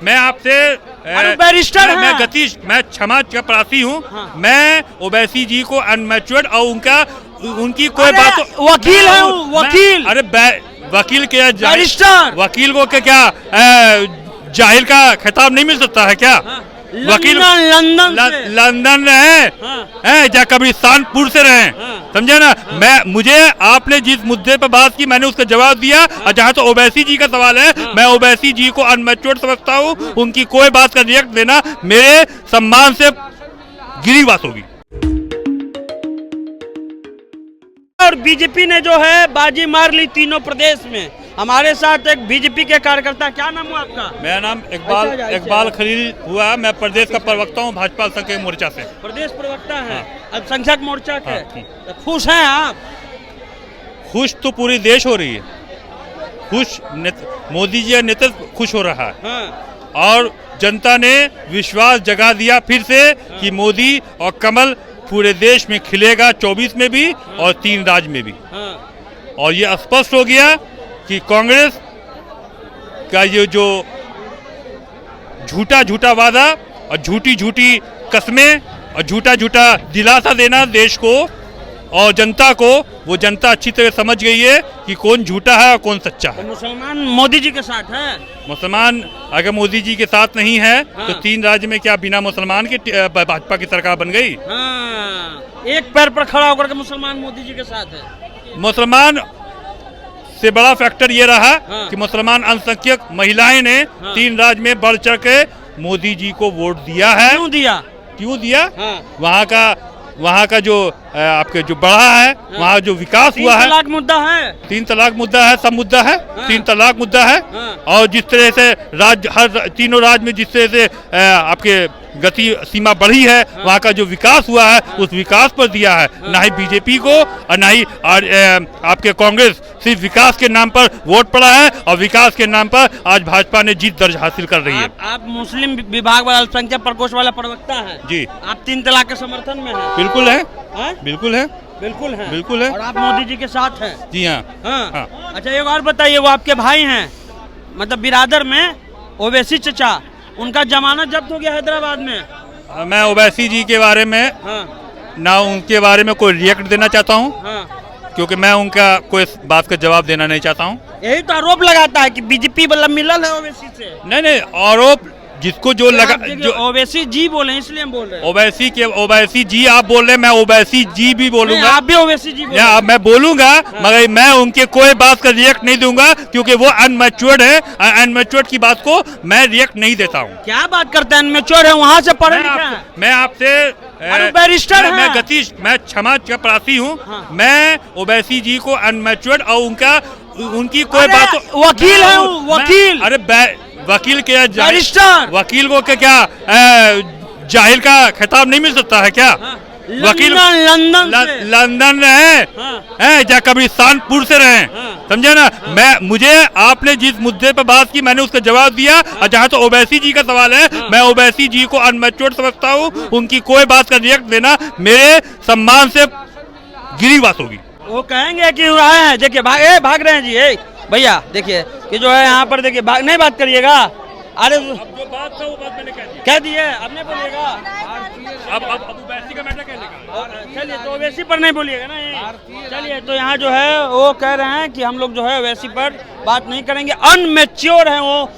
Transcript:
मैं आपसे बैरिस्टर मैं हैं। गतीश, मैं क्षमा चपरासी हूँ। हाँ। मैं ओवैसी जी को अनमैच्योर्ड और उनकी कोई अरे, बात वकील हैं वो, वकील। अरे वकील के बैरिस्टर। वकील को क्या जाहिल का खिताब नहीं मिल सकता है क्या? वकील लंदन रहे हैं या कब्रिस्तानपुर से रहे, समझे ना? मुझे आपने जिस मुद्दे पर बात की मैंने उसका जवाब दिया। और जहाँ तो ओवैसी जी का सवाल है, मैं ओवैसी जी को अनमैच्योर्ड समझता हूँ। उनकी कोई बात का रिएक्ट देना मेरे सम्मान से गिरी बात होगी। और बीजेपी ने जो है बाजी मार ली तीनों प्रदेश में। हमारे साथ एक बीजेपी के कार्यकर्ता, क्या नाम हुआ आपका? मेरा नाम इकबाल खलील हुआ। मैं प्रदेश का प्रवक्ता हूँ भाजपा अल्पसंख्यक मोर्चा से। प्रदेश प्रवक्ता है अल्पसंख्यक मोर्चा के। हाँ। खुश हैं आप? खुश तो पूरी देश हो रही है। खुश मोदी जी का नेतृत्व खुश हो रहा है। हाँ। और जनता ने विश्वास जगा दिया फिर से कि मोदी और कमल पूरे देश में खिलेगा, 24 में भी और 3 राज्य में भी। और ये स्पष्ट हो गया कि कांग्रेस का ये जो झूठा वादा और झूठी कस्में और झूठा दिलासा देना देश को और जनता को, वो जनता अच्छी तरह समझ गई है कि कौन झूठा है और कौन सच्चा है। तो मुसलमान मोदी जी के साथ है। मुसलमान अगर मोदी जी के साथ नहीं है तो 3 राज्य में क्या बिना मुसलमान के भाजपा की सरकार बन गई? एक पैर पर खड़ा होकर के मुसलमान मोदी जी के साथ है। मुसलमान से बड़ा फैक्टर ये रहा कि मुसलमान अल्पसंख्यक महिलाएं ने 3 राज्य में बढ़ चढ़ के मोदी जी को वोट दिया है। क्यों दिया? वहाँ का जो आपके जो बढ़ा है, वहाँ जो विकास हुआ है। 3 तलाक मुद्दा है। 3 तलाक मुद्दा है, सब मुद्दा है। 3 तलाक मुद्दा है। और जिस तरह से हर तीनों राज्य में जिस तरह से आपके गति सीमा बढ़ी है, वहाँ का जो विकास हुआ है उस विकास पर दिया है। ना ही बीजेपी को और ना ही आपके कांग्रेस सिर्फ विकास के नाम पर वोट पड़ा है और विकास के नाम पर आज भाजपा ने जीत दर्ज हासिल कर रही है। आप मुस्लिम विभाग वाला अल्पसंख्यक प्रकोष्ठ वाला प्रवक्ता है जी। आप 3 तलाक के समर्थन में हैं? बिल्कुल है, बिल्कुल है, बिल्कुल है। और आप मोदी जी के साथ हैं? जी हाँ। अच्छा एक और बताइए, वो आपके भाई हैं, मतलब बिरादर में ओवैसी चचा, उनका जमानत जब्त हो गया हैदराबाद में। मैं ओवैसी जी के बारे में ना उनके बारे में कोई रिएक्ट देना चाहता हूँ, क्योंकि मैं उनका कोई बात का जवाब देना नहीं चाहता हूँ। यही तो आरोप लगाता है कि बीजेपी मतलब मिलल है ओवैसी से। नहीं, आरोप जिसको जो लगा, जो ओवैसी जी बोले इसलिए हम बोल रहे हैं। ओवैसी जी आप बोल रहे हैं, मैं ओवैसी जी भी बोलूंगा। आप भी ओवैसी जी बोल, मैं बोलूंगा, मगर मैं उनके कोई बात का रिएक्ट नहीं दूंगा क्योंकि वो अनमैच्योर्ड है। अनमैच्योर्ड की बात को मैं रिएक्ट नहीं देता हूँ। क्या बात करते हैं? अनमैच्योर्ड है, वहाँ से पढ़े लिखे हैं। मैं आपसे बैरिस्टर हैं। मैं गतीश, मैं क्षमा चपरासी हूँ। मैं ओवैसी जी को अनमैच्योर्ड और उनकी कोई बात, वकील है वकील। अरे वकील के बैरिस्टर। वकील को क्या जाहिल का खिताब नहीं मिल सकता है क्या? वकील लंदन रहे हैं या कब्रिस्तानपुर से रहे, समझे ना? मुझे आपने जिस मुद्दे पर बात की मैंने उसका जवाब दिया। और जहाँ तो ओवैसी जी का सवाल है, मैं ओवैसी जी को अनमैच्योर्ड समझता हूँ। उनकी कोई बात का रिएक्ट देना मेरे सम्मान से गिरी बात होगी। वो कहेंगे कि आए हैं, देखिए भाग रहे हैं जी। भैया देखिए कि जो है यहाँ पर देखिए, नहीं बात करिएगा। अरे जो बात था वो बात मैंने कह दी है, अब नहीं बोलिएगा। अब ओवैसी का मैटर कहने चलिए तो ओवैसी पर नहीं बोलिएगा ना। चलिए तो यहाँ जो है वो कह रहे हैं कि हम लोग जो है ओवैसी पर बात नहीं करेंगे, अनमैच्योर है वो।